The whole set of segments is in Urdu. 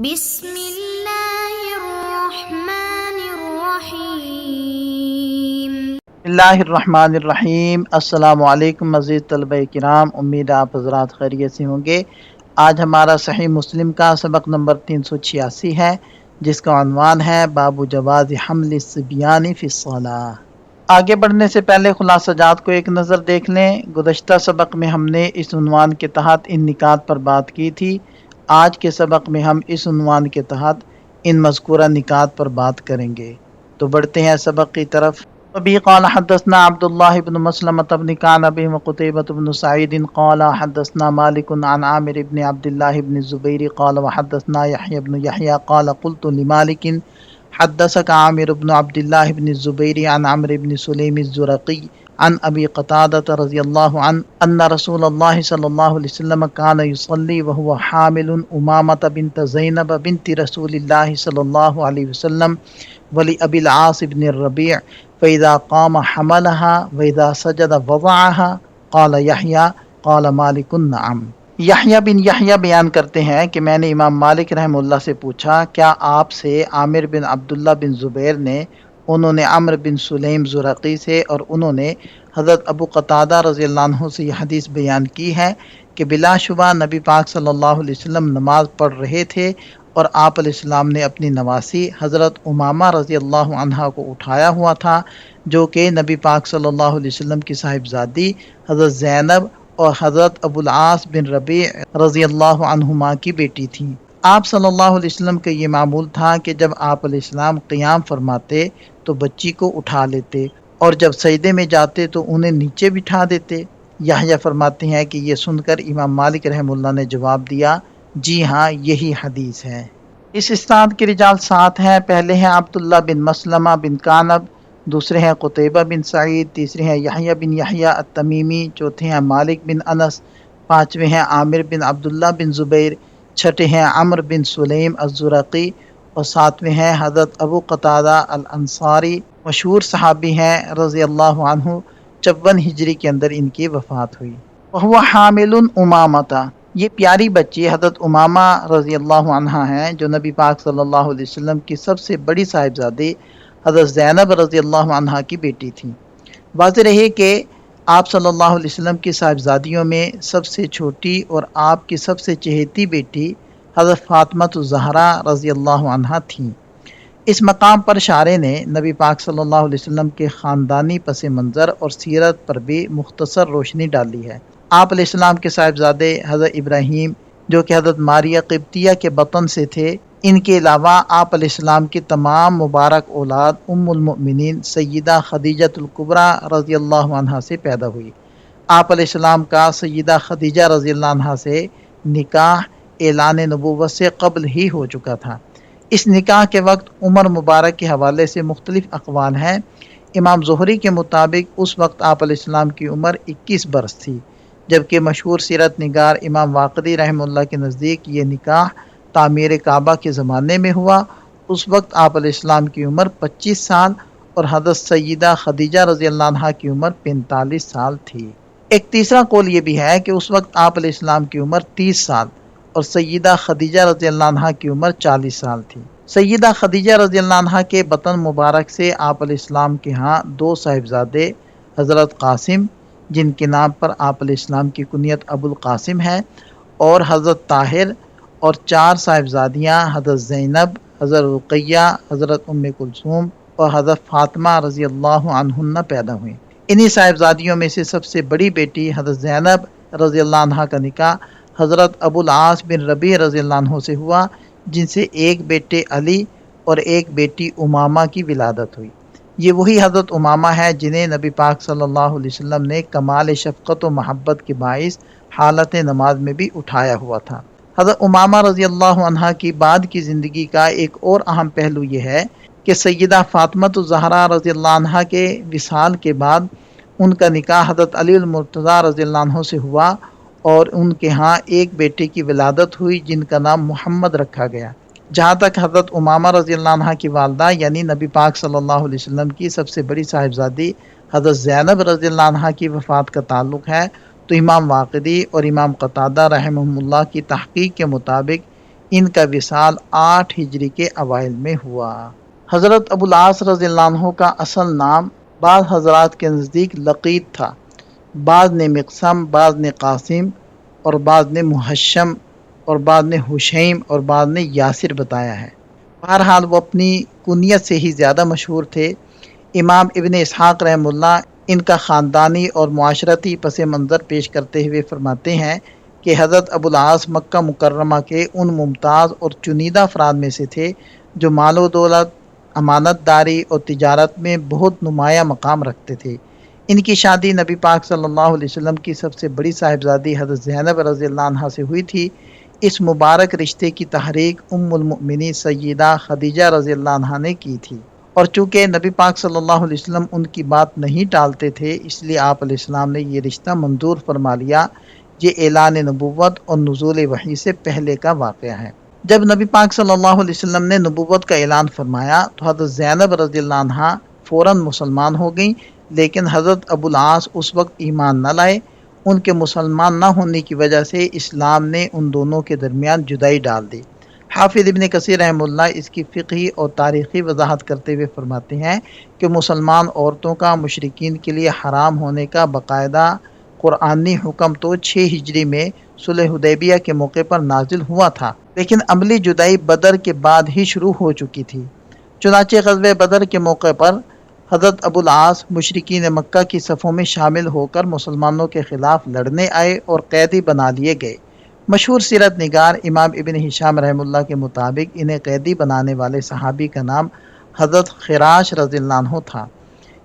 بسم اللہ الرحمن الرحیم۔ اللہ الرحمن الرحیم۔ السلام علیکم مزید طلبہ کرام، امید آپ حضرات خیریت سے ہوں گے۔ آج ہمارا صحیح مسلم کا سبق نمبر 386 ہے، جس کا عنوان ہے باب جواز حمل الصبیان فی الصلاۃ۔ آگے بڑھنے سے پہلے خلاصہ جات کو ایک نظر دیکھ لیں۔ گزشتہ سبق میں ہم نے اس عنوان کے تحت ان نکات پر بات کی تھی۔ آج کے سبق میں ہم اس عنوان کے تحت ان مذکورہ نکات پر بات کریں گے۔ تو بڑھتے ہیں سبق کی طرف۔ ابھی قال حدثنا عبد الله بن مسلمة بن كعنب وقتيبة بن سعيد قال حدثنا مالك عن عامر بن عبد الله بن الزبير قال وحدثنا يحيى بن يحيى قال قلت لمالك حدثك عامر بن عبد الله بن الزبير عن عمرو بن سليم الزرقي عن أبي قتادة رضي الله عنه أن رسول الله صلى الله عليه وسلم كان يصلي وهو حامل أمامة بنت زينب بنت رسول الله صلى الله عليه وسلم ولأبي العاص بن الربيع فإذا قام حملها وإذا سجد وضعها قال يحيى قال مالك نعم۔ یحییٰ بن یحییٰ بیان کرتے ہیں کہ میں نے امام مالک رحمہ اللہ سے پوچھا، کیا آپ سے عامر بن عبداللہ بن زبیر نے، انہوں نے عمرو بن سلیم زرقی سے اور انہوں نے حضرت ابو قتادہ رضی اللہ عنہ سے یہ حدیث بیان کی ہے کہ بلا شبہ نبی پاک صلی اللہ علیہ وسلم نماز پڑھ رہے تھے اور آپ علیہ السلام نے اپنی نواسی حضرت امامہ رضی اللہ عنہ کو اٹھایا ہوا تھا، جو کہ نبی پاک صلی اللہ علیہ وسلم کی صاحبزادی حضرت زینب اور حضرت ابو العاص بن ربیع رضی اللہ عنہما کی بیٹی تھیں۔ آپ صلی اللہ علیہ وسلم کا یہ معمول تھا کہ جب آپ علیہ السلام قیام فرماتے تو بچی کو اٹھا لیتے، اور جب سجدے میں جاتے تو انہیں نیچے بٹھا دیتے۔ یحییٰ فرماتے ہیں کہ یہ سن کر امام مالک رحمہ اللہ نے جواب دیا، جی ہاں یہی حدیث ہے۔ اس اسناد کے رجال 7 ہیں۔ پہلے ہیں عبداللہ بن مسلمہ بن کعنب، دوسرے ہیں قتیبہ بن سعید، تیسرے ہیں یحییٰ بن یحییٰ التمیمی، چوتھے ہیں مالک بن انس، پانچویں ہیں عامر بن عبداللہ بن زبیر، چھٹے ہیں عمرو بن سلیم الزرقی، اور ساتویں ہیں حضرت ابو قتادہ الانصاری، مشہور صحابی ہیں رضی اللہ عنہ۔ 54 ہجری کے اندر ان کی وفات ہوئی۔ وہو حامل امامہ، یہ پیاری بچی حضرت امامہ رضی اللہ عنہ ہیں، جو نبی پاک صلی اللہ علیہ وسلم کی سب سے بڑی صاحبزادی حضرت زینب رضی اللہ عنہ کی بیٹی تھیں۔ واضح رہے کہ آپ صلی اللہ علیہ وسلم کی صاحبزادیوں میں سب سے چھوٹی اور آپ کی سب سے چہیتی بیٹی حضرت فاطمہ الزہرا رضی اللہ عنہ تھیں۔ اس مقام پر شارح نے نبی پاک صلی اللہ علیہ وسلم کے خاندانی پس منظر اور سیرت پر بھی مختصر روشنی ڈالی ہے۔ آپ علیہ السلام کے صاحبزادے حضرت ابراہیم، جو کہ حضرت ماریہ قبطیہ کے بطن سے تھے، ان کے علاوہ آپ علیہ السلام کی تمام مبارک اولاد ام المؤمنین سیدہ خدیجہ الکبریٰ رضی اللہ عنہا سے پیدا ہوئی۔ آپ علیہ السلام کا سیدہ خدیجہ رضی اللہ عنہا سے نکاح اعلان نبوت سے قبل ہی ہو چکا تھا۔ اس نکاح کے وقت عمر مبارک کے حوالے سے مختلف اقوال ہیں۔ امام زہری کے مطابق اس وقت آپ علیہ السلام کی عمر 21 برس تھی، جبکہ مشہور سیرت نگار امام واقدی رحمہ اللہ کے نزدیک یہ نکاح تعمیر کعبہ کے زمانے میں ہوا۔ اس وقت آپ علیہ السلام کی عمر 25 سال اور حضرت سیدہ خدیجہ رضی اللہ عنہا کی عمر 45 سال تھی۔ ایک تیسرا قول یہ بھی ہے کہ اس وقت آپ علیہ السلام کی عمر 30 سال اور سیدہ خدیجہ رضی اللہ عنہا کی عمر 40 سال تھی۔ سیدہ خدیجہ رضی اللہ عنہا کے بطن مبارک سے آپ علیہ السلام کے ہاں 2 صاحبزادے حضرت قاسم، جن کے نام پر آپ علیہ السلام کی کنیت ابو القاسم ہے، اور حضرت طاہر، اور 4 صاحبزادیاں حضرت زینب، حضرت رقیہ، حضرت ام کلثوم اور حضرت فاطمہ رضی اللہ عنہن پیدا ہوئیں۔ انہی صاحبزادیوں میں سے سب سے بڑی بیٹی حضرت زینب رضی اللہ عنہ کا نکاح حضرت ابو العاص بن ربیع رضی اللہ عنہ سے ہوا، جن سے ایک بیٹے علی اور ایک بیٹی امامہ کی ولادت ہوئی۔ یہ وہی حضرت امامہ ہے جنہیں نبی پاک صلی اللہ علیہ وسلم نے کمال شفقت و محبت کے باعث حالت نماز میں بھی اٹھایا ہوا تھا۔ حضرت امامہ رضی اللہ عنہ کی بعد کی زندگی کا ایک اور اہم پہلو یہ ہے کہ سیدہ فاطمہ الزہرا رضی اللہ عنہ کے وصال کے بعد ان کا نکاح حضرت علی المرتضیٰ رضی اللہ عنہ سے ہوا، اور ان کے ہاں ایک بیٹے کی ولادت ہوئی جن کا نام محمد رکھا گیا۔ جہاں تک حضرت امامہ رضی اللہ عنہ کی والدہ یعنی نبی پاک صلی اللہ علیہ وسلم کی سب سے بڑی صاحبزادی حضرت زینب رضی اللہ عنہ کی وفات کا تعلق ہے، تو امام واقدی اور امام قتادہ رحمہم اللہ کی تحقیق کے مطابق ان کا وصال 8 ہجری کے اوائل میں ہوا۔ حضرت ابو العاص رضی اللہ عنہ کا اصل نام بعض حضرات کے نزدیک لقیط تھا، بعض نے مقسم، بعض نے قاسم اور بعض نے محشم اور بعض نے حشیم اور بعض نے یاسر بتایا ہے۔ بہرحال وہ اپنی کنیت سے ہی زیادہ مشہور تھے۔ امام ابن اسحاق رحمہ اللہ ان کا خاندانی اور معاشرتی پس منظر پیش کرتے ہوئے فرماتے ہیں کہ حضرت ابو العاص مکہ مکرمہ کے ان ممتاز اور چنیدہ افراد میں سے تھے جو مال و دولت، امانت داری اور تجارت میں بہت نمایاں مقام رکھتے تھے۔ ان کی شادی نبی پاک صلی اللہ علیہ وسلم کی سب سے بڑی صاحبزادی حضرت زینب رضی اللہ عنہا سے ہوئی تھی۔ اس مبارک رشتے کی تحریک ام المؤمنین سیدہ خدیجہ رضی اللہ عنہا نے کی تھی، اور چونکہ نبی پاک صلی اللہ علیہ وسلم ان کی بات نہیں ٹالتے تھے، اس لیے آپ علیہ السلام نے یہ رشتہ منظور فرما لیا۔ یہ اعلان نبوت اور نزول وحی سے پہلے کا واقعہ ہے۔ جب نبی پاک صلی اللہ علیہ وسلم نے نبوت کا اعلان فرمایا تو حضرت زینب رضی اللہ عنہا فوراً مسلمان ہو گئیں، لیکن حضرت ابو العاص اس وقت ایمان نہ لائے۔ ان کے مسلمان نہ ہونے کی وجہ سے اسلام نے ان دونوں کے درمیان جدائی ڈال دی۔ حافظ ابن کثیر رحمہ اللہ اس کی فقہی اور تاریخی وضاحت کرتے ہوئے فرماتے ہیں کہ مسلمان عورتوں کا مشرکین کے لیے حرام ہونے کا باقاعدہ قرآنی حکم تو 6 ہجری میں صلح حدیبیہ کے موقع پر نازل ہوا تھا، لیکن عملی جدائی بدر کے بعد ہی شروع ہو چکی تھی۔ چنانچہ غزوہ بدر کے موقع پر حضرت ابو العاص مشرکین مکہ کی صفوں میں شامل ہو کر مسلمانوں کے خلاف لڑنے آئے اور قیدی بنا لیے گئے۔ مشہور سیرت نگار امام ابن ہشام رحمہ اللہ کے مطابق انہیں قیدی بنانے والے صحابی کا نام حضرت خراش رضی اللہ عنہ تھا۔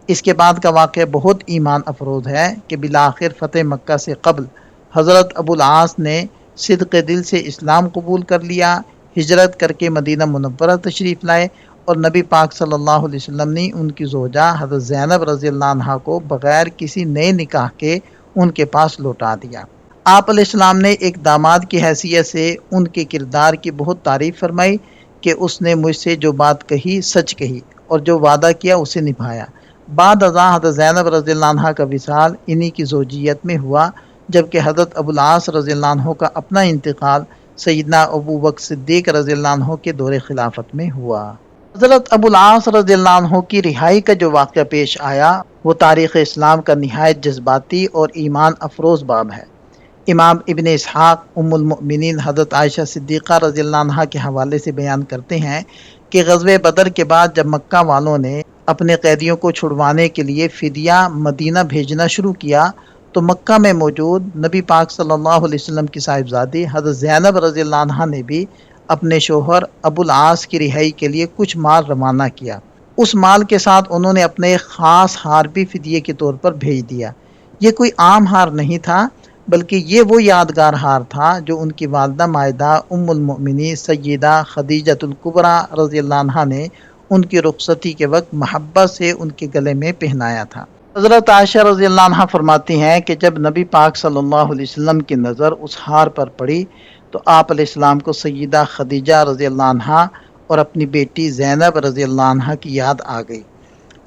اس کے بعد کا واقعہ بہت ایمان افروز ہے کہ بالآخر فتح مکہ سے قبل حضرت ابو العاص نے صدق دل سے اسلام قبول کر لیا، ہجرت کر کے مدینہ منورہ تشریف لائے، اور نبی پاک صلی اللہ علیہ وسلم نے ان کی زوجہ حضرت زینب رضی اللہ عنہا کو بغیر کسی نئے نکاح کے ان کے پاس لوٹا دیا۔ آپ علیہ السلام نے ایک داماد کی حیثیت سے ان کے کردار کی بہت تعریف فرمائی کہ اس نے مجھ سے جو بات کہی سچ کہی اور جو وعدہ کیا اسے نبھایا۔ بعد ازاں حضرت زینب رضی اللہ عنہا کا وصال انہی کی زوجیت میں ہوا، جبکہ حضرت ابو العاص رضی اللہ عنہ کا اپنا انتقال سیدنا ابو بکر صدیق رضی اللہ عنہ کے دور خلافت میں ہوا۔ حضرت ابو العاص رضی اللہ عنہ کی رہائی کا جو واقعہ پیش آیا وہ تاریخ اسلام کا نہایت جذباتی اور ایمان افروز باب ہے۔ امام ابن اسحاق ام المؤمنین حضرت عائشہ صدیقہ رضی اللہ عنہا کے حوالے سے بیان کرتے ہیں کہ غزوہ بدر کے بعد جب مکہ والوں نے اپنے قیدیوں کو چھڑوانے کے لیے فدیہ مدینہ بھیجنا شروع کیا تو مکہ میں موجود نبی پاک صلی اللہ علیہ وسلم کی صاحبزادی حضرت زینب رضی اللہ عنہا نے بھی اپنے شوہر ابو العاص کی رہائی کے لیے کچھ مال روانہ کیا۔ اس مال کے ساتھ انہوں نے اپنے ایک خاص ہار بھی فدیے کے طور پر بھیج دیا۔ یہ کوئی عام ہار نہیں تھا، بلکہ یہ وہ یادگار ہار تھا جو ان کی والدہ مائدہ ام المؤمنین سیدہ خدیجۃ الکبریٰ رضی اللہ عنہا نے ان کی رخصتی کے وقت محبت سے ان کے گلے میں پہنایا تھا۔ حضرت عائشہ رضی اللہ عنہا فرماتی ہیں کہ جب نبی پاک صلی اللہ علیہ وسلم کی نظر اس ہار پر پڑی تو آپ علیہ السلام کو سیدہ خدیجہ رضی اللہ عنہا اور اپنی بیٹی زینب رضی اللہ عنہا کی یاد آ گئی۔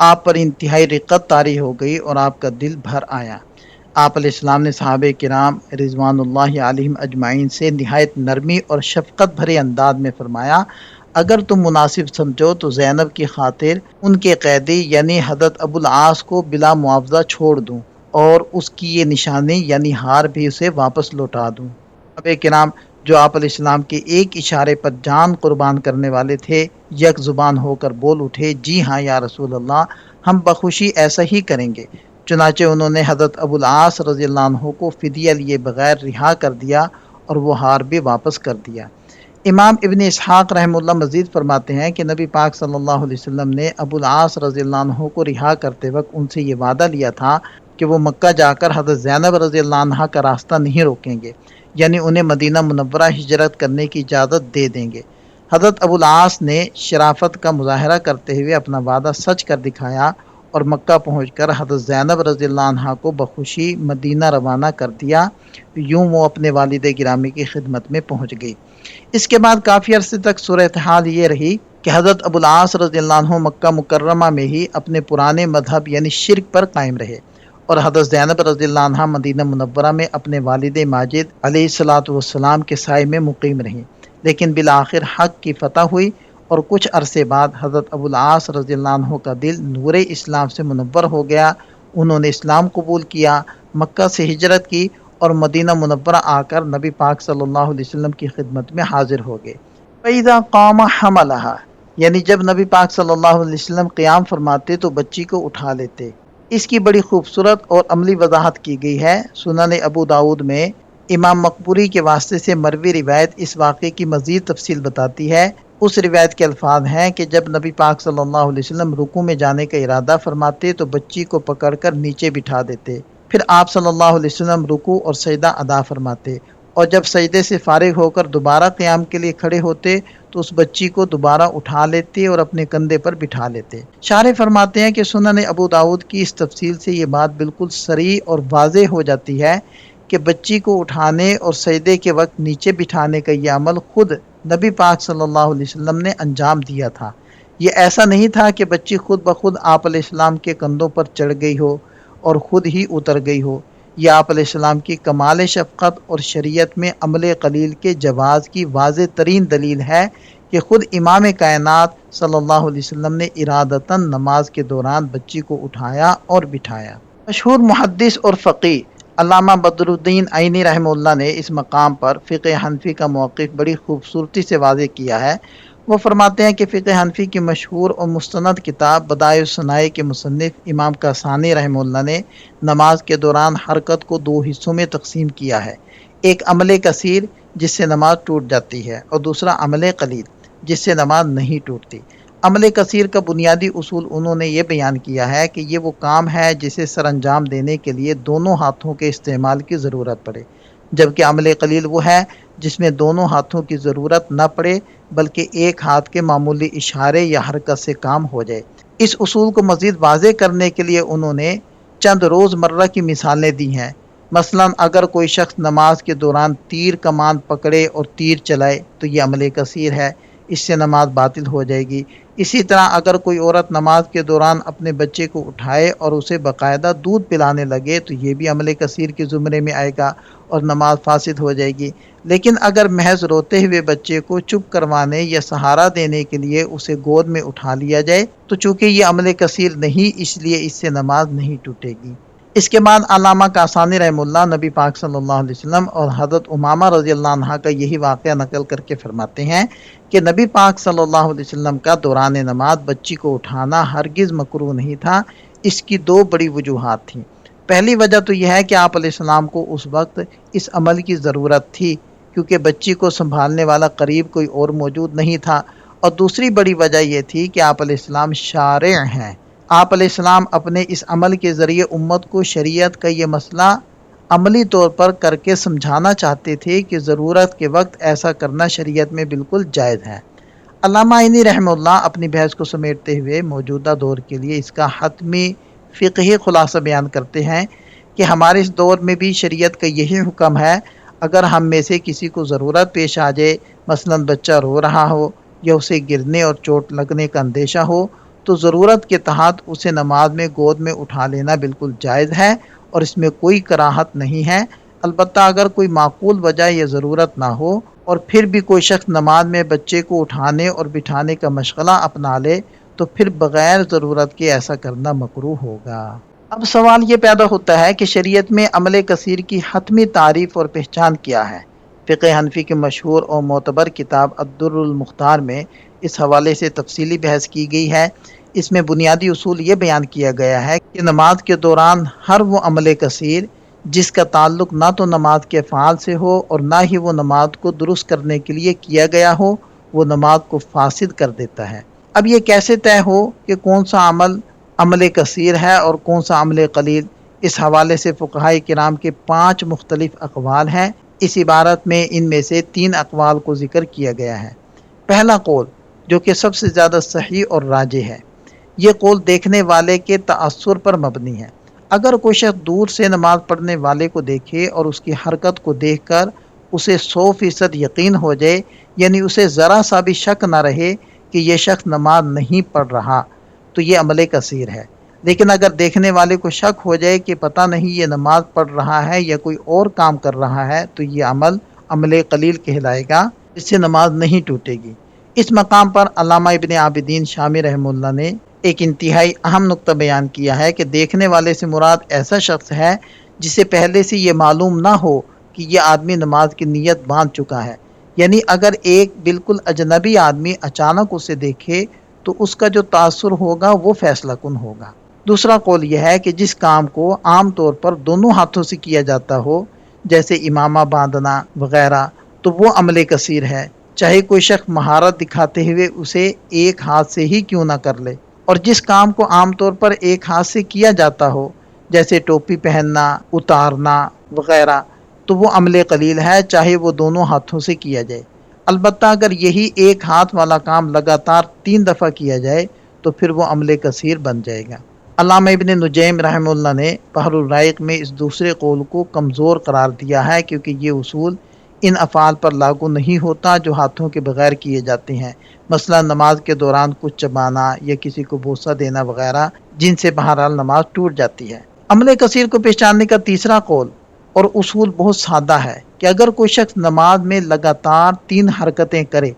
آپ پر انتہائی رقت طاری ہو گئی اور آپ کا دل بھر آیا۔ آپ علیہ السلام نے صحابہ کرام رضوان اللہ علیہم اجمعین سے نہایت نرمی اور شفقت بھرے انداز میں فرمایا، اگر تم مناسب سمجھو تو زینب کی خاطر ان کے قیدی یعنی حضرت ابو العاص کو بلا معاوضہ چھوڑ دوں اور اس کی یہ نشانی یعنی ہار بھی اسے واپس لوٹا دوں۔ صحابہ کرام جو آپ علیہ السلام کے ایک اشارے پر جان قربان کرنے والے تھے، یک زبان ہو کر بول اٹھے، جی ہاں یا رسول اللہ، ہم بخوشی ایسا ہی کریں گے۔ چنانچہ انہوں نے حضرت ابو العاص رضی اللہ عنہ کو فدیہ لیے بغیر رہا کر دیا اور وہ ہار بھی واپس کر دیا۔ امام ابن اسحاق رحمہ اللہ مزید فرماتے ہیں کہ نبی پاک صلی اللہ علیہ وسلم نے ابو العاص رضی اللہ عنہ کو رہا کرتے وقت ان سے یہ وعدہ لیا تھا کہ وہ مکہ جا کر حضرت زینب رضی اللہ عنہ کا راستہ نہیں روکیں گے، یعنی انہیں مدینہ منورہ ہجرت کرنے کی اجازت دے دیں گے۔ حضرت ابو العاص نے شرافت کا مظاہرہ کرتے ہوئے اپنا وعدہ سچ کر دکھایا اور مکہ پہنچ کر حضرت زینب رضی اللہ عنہا کو بخوشی مدینہ روانہ کر دیا۔ یوں وہ اپنے والد گرامی کی خدمت میں پہنچ گئی۔ اس کے بعد کافی عرصے تک صورتحال یہ رہی کہ حضرت ابو العاص رضی اللہ عنہ مکہ مکرمہ میں ہی اپنے پرانے مذہب یعنی شرک پر قائم رہے، اور حضرت زینب رضی اللہ عنہ مدینہ منورہ میں اپنے والد ماجد علیہ الصلوۃ والسلام کے سائے میں مقیم رہیں۔ لیکن بالآخر حق کی فتح ہوئی اور کچھ عرصے بعد حضرت ابو العاص رضی اللہ عنہ کا دل نور اسلام سے منور ہو گیا۔ انہوں نے اسلام قبول کیا، مکہ سے ہجرت کی اور مدینہ منورہ آ کر نبی پاک صلی اللہ علیہ وسلم کی خدمت میں حاضر ہو گئے۔ فَإِذَا قَامَ حَمَلَهَا، یعنی جب نبی پاک صلی اللہ علیہ وسلم قیام فرماتے تو بچی کو اٹھا لیتے۔ اس کی بڑی خوبصورت اور عملی وضاحت کی گئی ہے۔ سنن ابو داؤد میں امام مقبوری کے واسطے سے مروی روایت اس واقعے کی مزید تفصیل بتاتی ہے۔ اس روایت کے الفاظ ہیں کہ جب نبی پاک صلی اللہ علیہ وسلم رکوع میں جانے کا ارادہ فرماتے تو بچی کو پکڑ کر نیچے بٹھا دیتے، پھر آپ صلی اللہ علیہ وسلم رکوع اور سجدہ ادا فرماتے، اور جب سجدے سے فارغ ہو کر دوبارہ قیام کے لیے کھڑے ہوتے تو اس بچی کو دوبارہ اٹھا لیتے اور اپنے کندھے پر بٹھا لیتے۔ شارح فرماتے ہیں کہ سنن ابو داؤد کی اس تفصیل سے یہ بات بالکل صریح اور واضح ہو جاتی ہے کہ بچی کو اٹھانے اور سجدے کے وقت نیچے بٹھانے کا یہ عمل خود نبی پاک صلی اللہ علیہ وسلم نے انجام دیا تھا۔ یہ ایسا نہیں تھا کہ بچی خود بخود آپ علیہ السلام کے کندھوں پر چڑھ گئی ہو اور خود ہی اتر گئی ہو۔ یہ آپ علیہ السلام کی کمال شفقت اور شریعت میں عمل قلیل کے جواز کی واضح ترین دلیل ہے کہ خود امام کائنات صلی اللہ علیہ وسلم نے ارادتاً نماز کے دوران بچی کو اٹھایا اور بٹھایا۔ مشہور محدث اور فقیہ علامہ بدر الدین عینی رحمہ اللہ نے اس مقام پر فقہ حنفی کا موقف بڑی خوبصورتی سے واضح کیا ہے۔ وہ فرماتے ہیں کہ فقہ حنفی کی مشہور اور مستند کتاب بدائع الصنائع کے مصنف امام کاسانی رحمہ اللہ نے نماز کے دوران حرکت کو دو حصوں میں تقسیم کیا ہے، ایک عمل کثیر جس سے نماز ٹوٹ جاتی ہے اور دوسرا عمل قلیل جس سے نماز نہیں ٹوٹتی۔ عمل کثیر کا بنیادی اصول انہوں نے یہ بیان کیا ہے کہ یہ وہ کام ہے جسے سر انجام دینے کے لیے دونوں ہاتھوں کے استعمال کی ضرورت پڑے، جبکہ عمل قلیل وہ ہے جس میں دونوں ہاتھوں کی ضرورت نہ پڑے بلکہ ایک ہاتھ کے معمولی اشارے یا حرکت سے کام ہو جائے۔ اس اصول کو مزید واضح کرنے کے لیے انہوں نے چند روز مرہ کی مثالیں دی ہیں۔ مثلا اگر کوئی شخص نماز کے دوران تیر کمان پکڑے اور تیر چلائے تو یہ عمل کثیر ہے، اس سے نماز باطل ہو جائے گی۔ اسی طرح اگر کوئی عورت نماز کے دوران اپنے بچے کو اٹھائے اور اسے باقاعدہ دودھ پلانے لگے تو یہ بھی عمل کثیر کے زمرے میں آئے گا اور نماز فاسد ہو جائے گی۔ لیکن اگر محض روتے ہوئے بچے کو چپ کروانے یا سہارا دینے کے لیے اسے گود میں اٹھا لیا جائے تو چونکہ یہ عمل کثیر نہیں اس لیے اس سے نماز نہیں ٹوٹے گی۔ اس کے بعد علامہ کاسانی رحمہ اللہ نبی پاک صلی اللہ علیہ وسلم اور حضرت امامہ رضی اللہ عنہ کا یہی واقعہ نقل کر کے فرماتے ہیں کہ نبی پاک صلی اللہ علیہ وسلم کا دوران نماز بچی کو اٹھانا ہرگز مکروہ نہیں تھا۔ اس کی دو بڑی وجوہات تھیں۔ پہلی وجہ تو یہ ہے کہ آپ علیہ السلام کو اس وقت اس عمل کی ضرورت تھی کیونکہ بچی کو سنبھالنے والا قریب کوئی اور موجود نہیں تھا، اور دوسری بڑی وجہ یہ تھی کہ آپ علیہ السلام شارع ہیں۔ آپ علیہ السلام اپنے اس عمل کے ذریعے امت کو شریعت کا یہ مسئلہ عملی طور پر کر کے سمجھانا چاہتے تھے کہ ضرورت کے وقت ایسا کرنا شریعت میں بالکل جائز ہے۔ علامہ عینی رحمہ اللہ اپنی بحث کو سمیٹتے ہوئے موجودہ دور کے لیے اس کا حتمی فقہی خلاصہ بیان کرتے ہیں کہ ہمارے اس دور میں بھی شریعت کا یہی حکم ہے، اگر ہم میں سے کسی کو ضرورت پیش آ جائے، مثلا بچہ رو رہا ہو یا اسے گرنے اور چوٹ لگنے کا اندیشہ ہو، تو ضرورت کے تحت اسے نماز میں گود میں اٹھا لینا بالکل جائز ہے اور اس میں کوئی کراہت نہیں ہے۔ البتہ اگر کوئی معقول وجہ یا ضرورت نہ ہو اور پھر بھی کوئی شخص نماز میں بچے کو اٹھانے اور بٹھانے کا مشغلہ اپنا لے تو پھر بغیر ضرورت کے ایسا کرنا مکروہ ہوگا۔ اب سوال یہ پیدا ہوتا ہے کہ شریعت میں عمل کثیر کی حتمی تعریف اور پہچان کیا ہے؟ فقہ حنفی کی مشہور اور معتبر کتاب الدر المختار میں اس حوالے سے تفصیلی بحث کی گئی ہے۔ اس میں بنیادی اصول یہ بیان کیا گیا ہے کہ نماز کے دوران ہر وہ عمل کثیر جس کا تعلق نہ تو نماز کے افعال سے ہو اور نہ ہی وہ نماز کو درست کرنے کے لیے کیا گیا ہو، وہ نماز کو فاسد کر دیتا ہے۔ اب یہ کیسے طے ہو کہ کون سا عمل کثیر ہے اور کون سا عمل قلیل؟ اس حوالے سے فقہائے کرام کے 5 مختلف اقوال ہیں۔ اس عبارت میں ان میں سے 3 اقوال کو ذکر کیا گیا ہے۔ پہلا قول جو کہ سب سے زیادہ صحیح اور راجح ہے، یہ قول دیکھنے والے کے تأثر پر مبنی ہے۔ اگر کوئی شخص دور سے نماز پڑھنے والے کو دیکھے اور اس کی حرکت کو دیکھ کر اسے 100% یقین ہو جائے، یعنی اسے ذرا سا بھی شک نہ رہے کہ یہ شخص نماز نہیں پڑھ رہا، تو یہ عمل کثیر ہے۔ لیکن اگر دیکھنے والے کو شک ہو جائے کہ پتہ نہیں یہ نماز پڑھ رہا ہے یا کوئی اور کام کر رہا ہے تو یہ عمل قلیل کہلائے گا۔ اس سے نماز نہیں ٹوٹے گی۔ اس مقام پر علامہ ابن عابدین شامی رحمہ اللہ نے ایک انتہائی اہم نقطہ بیان کیا ہے کہ دیکھنے والے سے مراد ایسا شخص ہے جسے پہلے سے یہ معلوم نہ ہو کہ یہ آدمی نماز کی نیت باندھ چکا ہے۔ یعنی اگر ایک بالکل اجنبی آدمی اچانک اسے دیکھے تو اس کا جو تاثر ہوگا وہ فیصلہ کن ہوگا۔ دوسرا قول یہ ہے کہ جس کام کو عام طور پر دونوں ہاتھوں سے کیا جاتا ہو، جیسے امامہ باندھنا وغیرہ، تو وہ عمل کثیر ہے، چاہے کوئی شخص مہارت دکھاتے ہوئے اسے ایک ہاتھ سے ہی کیوں نہ کر لے۔ اور جس کام کو عام طور پر ایک ہاتھ سے کیا جاتا ہو، جیسے ٹوپی پہننا، اتارنا وغیرہ، تو وہ عمل قلیل ہے، چاہے وہ دونوں ہاتھوں سے کیا جائے۔ البتہ اگر یہی ایک ہاتھ والا کام لگاتار 3 دفعہ کیا جائے تو پھر وہ عمل کثیر بن جائے گا۔ علامہ ابن نجیم رحمہ اللہ نے بحر الرائق میں اس دوسرے قول کو کمزور قرار دیا ہے، کیونکہ یہ اصول ان افعال پر لاگو نہیں ہوتا جو ہاتھوں کے بغیر کیے جاتے ہیں، مثلا نماز کے دوران کچھ چبانا یا کسی کو بوسہ دینا وغیرہ، جن سے بہرحال نماز ٹوٹ جاتی ہے۔ عمل کثیر کو پہچاننے کا تیسرا قول اور اصول بہت سادہ ہے کہ اگر کوئی شخص نماز میں لگاتار 3 حرکتیں کرے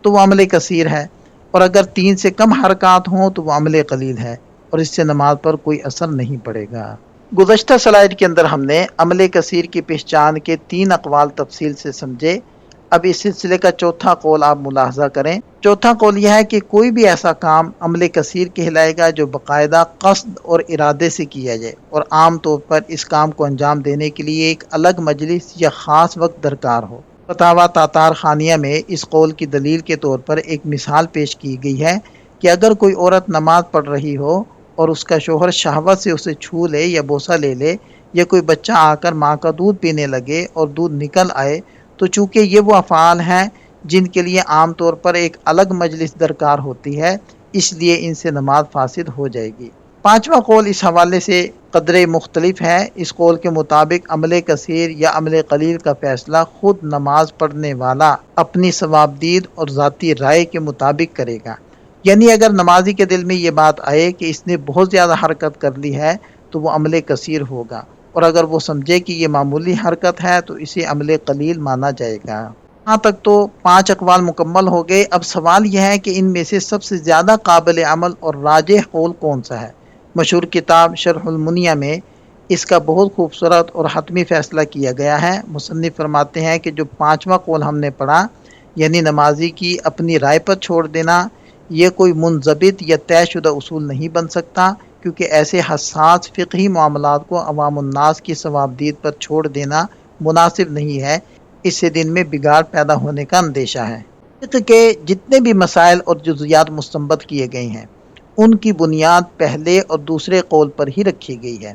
تو وہ عمل کثیر ہے، اور اگر 3 سے کم حرکات ہوں تو وہ عمل قلیل ہے، اور اس سے نماز پر کوئی اثر نہیں پڑے گا۔ گزشتہ سلائیڈ کے اندر ہم نے عمل کثیر کی پہچان کے 3 اقوال تفصیل سے سمجھے۔ اب اس سلسلے کا چوتھا قول آپ ملاحظہ کریں۔ چوتھا قول یہ ہے کہ کوئی بھی ایسا کام عمل کثیر کہلائے گا جو باقاعدہ قصد اور ارادے سے کیا جائے، اور عام طور پر اس کام کو انجام دینے کے لیے ایک الگ مجلس یا خاص وقت درکار ہو۔ فتاویٰ تاتار خانیہ میں اس قول کی دلیل کے طور پر ایک مثال پیش کی گئی ہے کہ اگر کوئی عورت نماز پڑھ رہی ہو اور اس کا شوہر شہوت سے اسے چھو لے یا بوسہ لے لے، یا کوئی بچہ آ کر ماں کا دودھ پینے لگے اور دودھ نکل آئے، تو چونکہ یہ وہ افعال ہیں جن کے لیے عام طور پر ایک الگ مجلس درکار ہوتی ہے، اس لیے ان سے نماز فاسد ہو جائے گی۔ پانچواں قول اس حوالے سے قدرے مختلف ہے۔ اس قول کے مطابق عمل کثیر یا عمل قلیل کا فیصلہ خود نماز پڑھنے والا اپنی ثوابدید اور ذاتی رائے کے مطابق کرے گا۔ یعنی اگر نمازی کے دل میں یہ بات آئے کہ اس نے بہت زیادہ حرکت کر لی ہے تو وہ عمل کثیر ہوگا، اور اگر وہ سمجھے کہ یہ معمولی حرکت ہے تو اسے عمل قلیل مانا جائے گا۔ یہاں تک تو 5 اقوال مکمل ہو گئے۔ اب سوال یہ ہے کہ ان میں سے سب سے زیادہ قابل عمل اور راجح قول کون سا ہے؟ مشہور کتاب شرح المنیہ میں اس کا بہت خوبصورت اور حتمی فیصلہ کیا گیا ہے۔ مصنف فرماتے ہیں کہ جو 5واں قول ہم نے پڑھا، یعنی نمازی کی اپنی رائے پر چھوڑ دینا، یہ کوئی منضبط یا طے شدہ اصول نہیں بن سکتا، کیونکہ ایسے حساس فقہی معاملات کو عوام الناس کی ثوابدید پر چھوڑ دینا مناسب نہیں ہے، اس سے دن میں بگاڑ پیدا ہونے کا اندیشہ ہے۔ فقہ کے جتنے بھی مسائل اور جزیات مستنبط کیے گئے ہیں، ان کی بنیاد پہلے اور دوسرے قول پر ہی رکھی گئی ہے،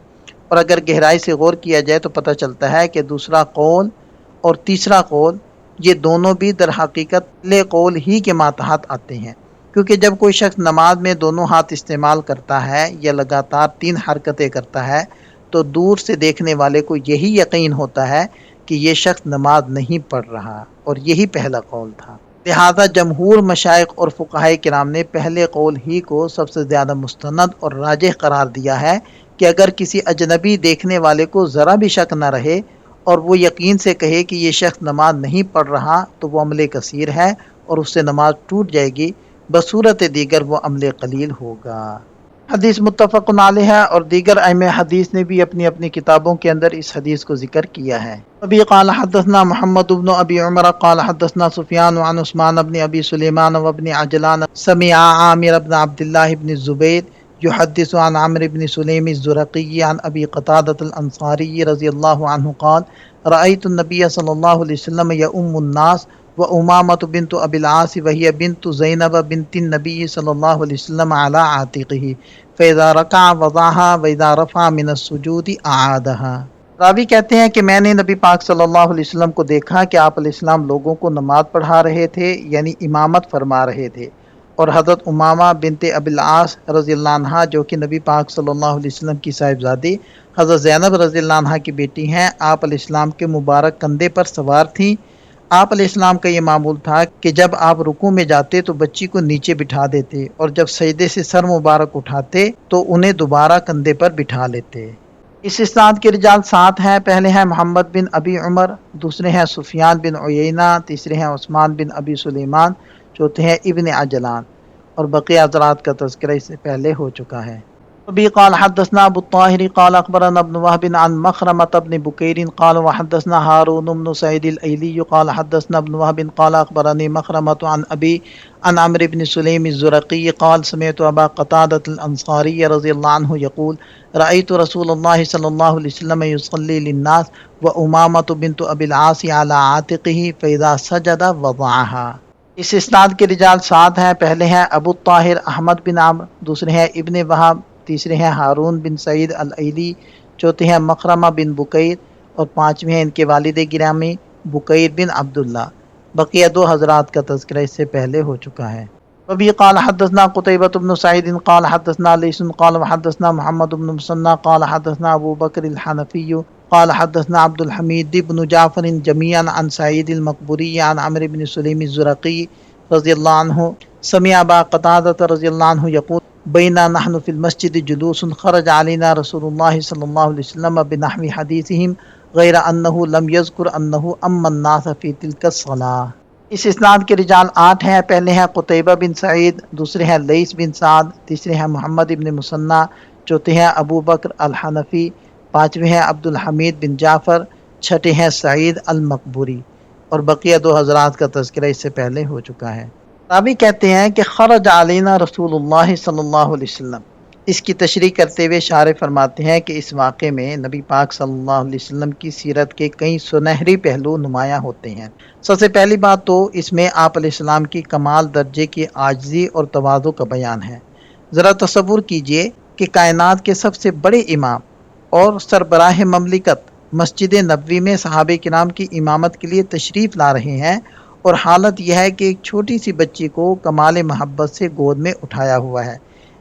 اور اگر گہرائی سے غور کیا جائے تو پتہ چلتا ہے کہ دوسرا قول اور تیسرا قول یہ دونوں بھی در حقیقت پہلے قول ہی کے ماتحت آتے ہیں، کیونکہ جب کوئی شخص نماز میں دونوں ہاتھ استعمال کرتا ہے یا لگاتار 3 حرکتیں کرتا ہے تو دور سے دیکھنے والے کو یہی یقین ہوتا ہے کہ یہ شخص نماز نہیں پڑھ رہا، اور یہی پہلا قول تھا۔ لہذا جمہور مشائخ اور فقہائے کرام نے پہلے قول ہی کو سب سے زیادہ مستند اور راجح قرار دیا ہے کہ اگر کسی اجنبی دیکھنے والے کو ذرا بھی شک نہ رہے اور وہ یقین سے کہے کہ یہ شخص نماز نہیں پڑھ رہا تو وہ عمل کثیر ہے اور اس سے نماز ٹوٹ جائے گی، بصورت دیگر وہ عمل قلیل ہوگا۔ حدیث متفق علیہ ہے، اور دیگر ائمہ حدیث نے بھی اپنی اپنی کتابوں کے اندر اس حدیث کو ذکر کیا ہے۔ ابی قال حدثنا محمد بن ابی عمر قال حدثنا سفیان عن عثمان بن ابی سلیمان وابن عجلان سمع عامر بن عبد الله بن الزبیر يحدث عن عمرو بن سليم الزرقي عن ابي قتادة الانصاري رضي الله عنه قال رأيت النبي صلى الله عليه وسلم يؤم الناس وأمامة بنت أبي العاص وهي بنت زينب بنت النبي صلى الله عليه وسلم على عاتقه فإذا ركع وضعها وإذا رفع من السجود أعادها۔ راوی کہتے ہیں کہ میں نے نبی پاک صلی اللہ علیہ وسلم کو دیکھا کہ آپ علیہ السلام لوگوں کو نماز پڑھا رہے تھے، یعنی امامت فرما رہے تھے، اور حضرت امامہ بنت ابی العاص رضی اللہ عنہ جو کہ نبی پاک صلی اللہ علیہ وسلم کی صاحبزادی حضرت زینب رضی اللہ عنہ کی بیٹی ہیں، آپ علیہ السلام کے مبارک کندھے پر سوار تھیں۔ آپ علیہ السلام کا یہ معمول تھا کہ جب آپ رکوع میں جاتے تو بچی کو نیچے بٹھا دیتے، اور جب سجدے سے سر مبارک اٹھاتے تو انہیں دوبارہ کندھے پر بٹھا لیتے۔ اس اسناد کے رجال 7 ہیں۔ پہلے ہیں محمد بن ابی عمر، دوسرے ہیں سفیان بن عیینہ، تیسرے ہیں عثمان بن ابی سلیمان، چوتھے ہیں ابن عجلان، اور بقیہ حضرات کا تذکرہ اس سے پہلے ہو چکا ہے۔ ابھی قال حدثنا ابو الطاہر قال اخبرنا ابن وهب عن مخرمة بن بكير قال وحدثنا هارون بن سعيد الايلي قال حدثنا ابن وهب قال اخبرني مخرمة عن ابي عن عمرو بن سليم الزرقي قال سمعت ابا قتادة الانصاري رضي الله عنه يقول رأيت رسول الله صلى الله عليه وسلم يصلي للناس وأمامة بنت ابي العاص على عاتقه فاذا سجد وضعها۔ اس اسناد کے رجال 7 ہیں۔ پہلے ہیں ابو الطاہر احمد بن عمرو، دوسرے ہیں ابن وہب، تیسرے ہیں ہارون بن سعید الایلی، چوتھے ہیں مخرمہ بن بکیر، اور پانچویں ہیں ان کے والد گرامی بکیر بن عبداللہ۔ بقیہ 2 حضرات کا تذکرہ اس سے پہلے ہو چکا ہے۔ وبی قال حدثنا قتیبۃ بن سعید قال حدثنا لیث قال وحدثنا محمد بن مسنى قال حدثنا ابو بکر الحنفی قال حدثنا عبد الحمید بن جعفر جميعا عن سعید المقبوری عن عمرو بن سلیم الزرقی رضی اللہ عنہ سمع ابا قتادہ رضی اللہ عنہ یقول بینا نحن فی المسجد جلوس خرج علینا رسول اللہ صلی اللہ علیہ وسلم بنحو حدیثہم غیر انہ لم یذکر انہ اما الناس فی تلک الصلاۃ۔ اس اسناد کے رجال 8 ہیں۔ پہلے ہیں قتیبہ بن سعید، دوسرے ہیں لیث بن سعد، تیسرے ہیں محمد بن مسنہ، چوتھے ہیں ابو بکر الحنفی، پانچویں ہیں عبد الحمید بن جعفر، چھٹے ہیں سعید المقبوری، اور بقیہ 2 حضرات کا تذکرہ اس سے پہلے ہو چکا ہے۔ راوی کہتے ہیں کہ خرج علینا رسول اللہ صلی اللہ علیہ وسلم، اس کی تشریح کرتے ہوئے شارح فرماتے ہیں کہ اس واقعے میں نبی پاک صلی اللہ علیہ وسلم کی سیرت کے کئی سنہری پہلو نمایاں ہوتے ہیں۔ سب سے پہلی بات تو اس میں آپ علیہ السلام کی کمال درجے کی عاجزی اور تواضع کا بیان ہے۔ ذرا تصور کیجئے کہ کائنات کے سب سے بڑے امام اور سربراہ مملکت مسجد نبوی میں صحابہ کرام کی امامت کے لیے تشریف لا رہے ہیں، اور حالت یہ ہے کہ ایک چھوٹی سی بچی کو کمال محبت سے گود میں اٹھایا ہوا ہے۔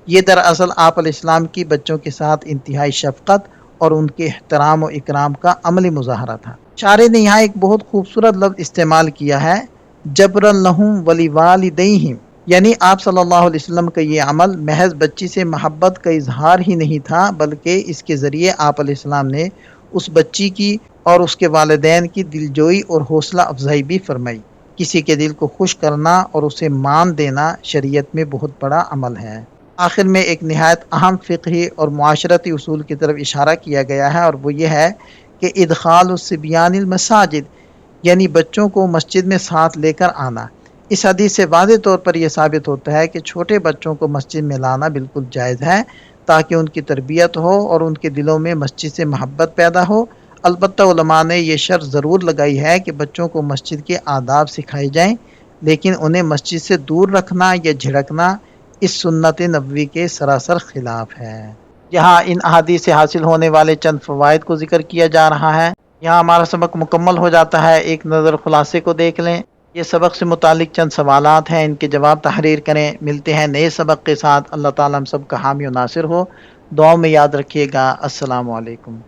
یہ دراصل آپ علیہ السلام کی بچوں کے ساتھ انتہائی شفقت اور ان کے احترام و اکرام کا عملی مظاہرہ تھا۔ شارح نے یہاں ایک بہت خوبصورت لفظ استعمال کیا ہے، جبرا لہم ولوالدیہم، یعنی آپ صلی اللہ علیہ وسلم کا یہ عمل محض بچی سے محبت کا اظہار ہی نہیں تھا، بلکہ اس کے ذریعے آپ علیہ السلام نے اس بچی کی اور اس کے والدین کی دلجوئی اور حوصلہ افزائی بھی فرمائی۔ کسی کے دل کو خوش کرنا اور اسے مان دینا شریعت میں بہت بڑا عمل ہے۔ آخر میں ایک نہایت اہم فقہی اور معاشرتی اصول کی طرف اشارہ کیا گیا ہے، اور وہ یہ ہے کہ ادخال الصبیان المساجد، یعنی بچوں کو مسجد میں ساتھ لے کر آنا۔ اس حدیث سے واضح طور پر یہ ثابت ہوتا ہے کہ چھوٹے بچوں کو مسجد میں لانا بالکل جائز ہے، تاکہ ان کی تربیت ہو اور ان کے دلوں میں مسجد سے محبت پیدا ہو۔ البتہ علماء نے یہ شرط ضرور لگائی ہے کہ بچوں کو مسجد کے آداب سکھائے جائیں، لیکن انہیں مسجد سے دور رکھنا یا جھڑکنا اس سنت نبوی کے سراسر خلاف ہے۔ یہاں ان احادیث سے حاصل ہونے والے چند فوائد کو ذکر کیا جا رہا ہے۔ یہاں ہمارا سبق مکمل ہو جاتا ہے۔ ایک نظر خلاصے کو دیکھ لیں۔ یہ سبق سے متعلق چند سوالات ہیں، ان کے جواب تحریر کریں۔ ملتے ہیں نئے سبق کے ساتھ۔ اللہ تعالیٰ ہم سب کا حامی و ناصر ہو۔ دعاؤں میں یاد رکھیے گا۔ السلام علیکم۔